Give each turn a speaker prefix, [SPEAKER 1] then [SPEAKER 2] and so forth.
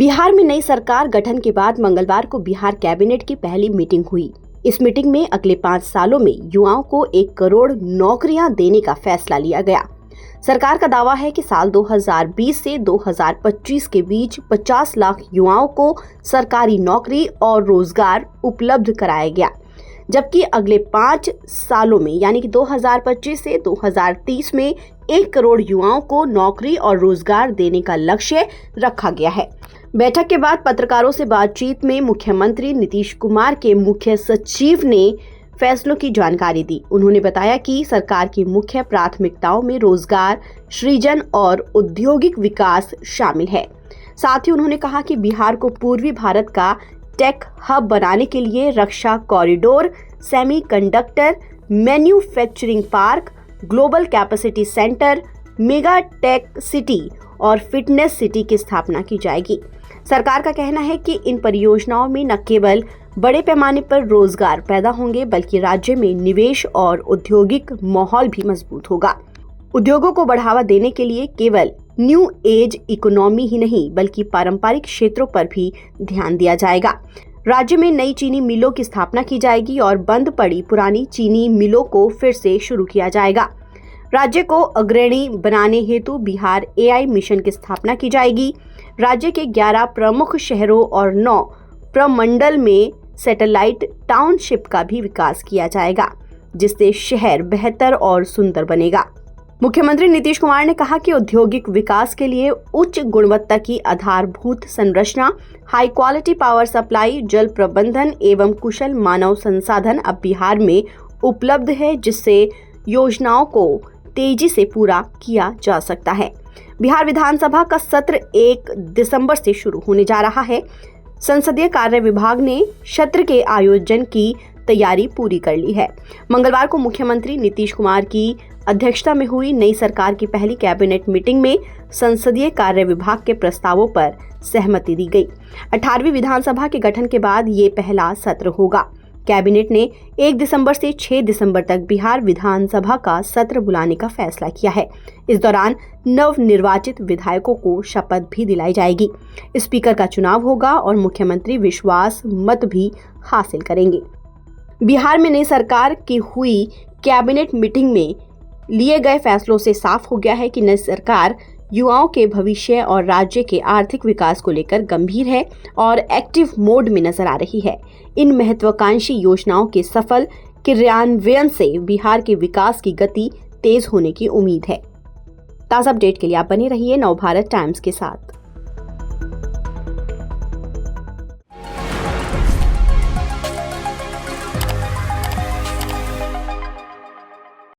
[SPEAKER 1] बिहार में नई सरकार गठन के बाद मंगलवार को बिहार कैबिनेट की पहली मीटिंग हुई। इस मीटिंग में अगले 5 सालों में युवाओं को 1 करोड़ नौकरियां देने का फैसला लिया गया। सरकार का दावा है कि साल 2020 से 2025 के बीच 50 लाख युवाओं को सरकारी नौकरी और रोजगार उपलब्ध कराया गया, जबकि अगले 5 सालों में यानी कि 2025 से 2030 में 1 करोड़ युवाओं को नौकरी और रोजगार देने का लक्ष्य रखा गया है। बैठक के बाद पत्रकारों से बातचीत में मुख्यमंत्री नीतीश कुमार के मुख्य सचिव ने फैसलों की जानकारी दी। उन्होंने बताया कि सरकार की मुख्य प्राथमिकताओं में रोजगार सृजन और औद्योगिक विकास शामिल है। साथ ही उन्होंने कहा कि बिहार को पूर्वी भारत का टेक हब बनाने के लिए रक्षा corridor, semiconductor, manufacturing park, global capacity centre, mega tech city और फिटनेस सिटी की स्थापना की जाएगी। सरकार का कहना है कि इन परियोजनाओं में न केवल बड़े पैमाने पर रोजगार पैदा होंगे, बल्कि राज्य में निवेश और औद्योगिक माहौल भी मजबूत होगा। उद्योगों को बढ़ावा देने के लिए केवल न्यू एज इकोनॉमी ही नहीं, बल्कि पारंपरिक क्षेत्रों पर भी ध्यान दिया जाएगा। राज्य में नई चीनी मिलों की स्थापना की जाएगी और बंद पड़ी पुरानी चीनी मिलों को फिर से शुरू किया जाएगा। राज्य को अग्रणी बनाने हेतु बिहार AI मिशन की स्थापना की जाएगी। राज्य के 11 प्रमुख शहरों और 9 प्रमंडल में सैटेलाइट टाउनशिप का भी विकास किया जाएगा, जिससे शहर बेहतर और सुंदर बनेगा। मुख्यमंत्री नीतीश कुमार ने कहा कि औद्योगिक विकास के लिए उच्च गुणवत्ता की आधारभूत संरचना, हाई क्वालिटी पावर सप्लाई, जल प्रबंधन एवं कुशल मानव संसाधन अब बिहार में उपलब्ध है, जिससे योजनाओं को तेजी से पूरा किया जा सकता है। बिहार विधानसभा का सत्र 1 दिसंबर से शुरू होने जा रहा है। संसदीय कार्य विभाग ने सत्र के आयोजन की तैयारी पूरी कर ली है। मंगलवार को मुख्यमंत्री नीतीश कुमार की अध्यक्षता में हुई नई सरकार की पहली कैबिनेट मीटिंग में संसदीय कार्य विभाग के प्रस्तावों पर सहमति दी गई। 18वीं विधानसभा के गठन के बाद ये पहला सत्र होगा। कैबिनेट ने 1 दिसंबर से 6 दिसंबर तक बिहार विधानसभा का सत्र बुलाने का फैसला किया है। इस दौरान नवनिर्वाचित विधायकों को शपथ भी दिलाई जाएगी। स्पीकर का चुनाव होगा और मुख्यमंत्री विश्वास मत भी हासिल करेंगे। बिहार में नई सरकार की हुई कैबिनेट मीटिंग में लिए गए फैसलों से साफ हो गया है कि नई सरकार युवाओं के भविष्य और राज्य के आर्थिक विकास को लेकर गंभीर है और एक्टिव मोड में नजर आ रही है। इन महत्वाकांक्षी योजनाओं के सफल क्रियान्वयन से बिहार के विकास की गति तेज होने की उम्मीद है। ताज़ा अपडेट के लिए आप बने रहिए नवभारत टाइम्स के साथ।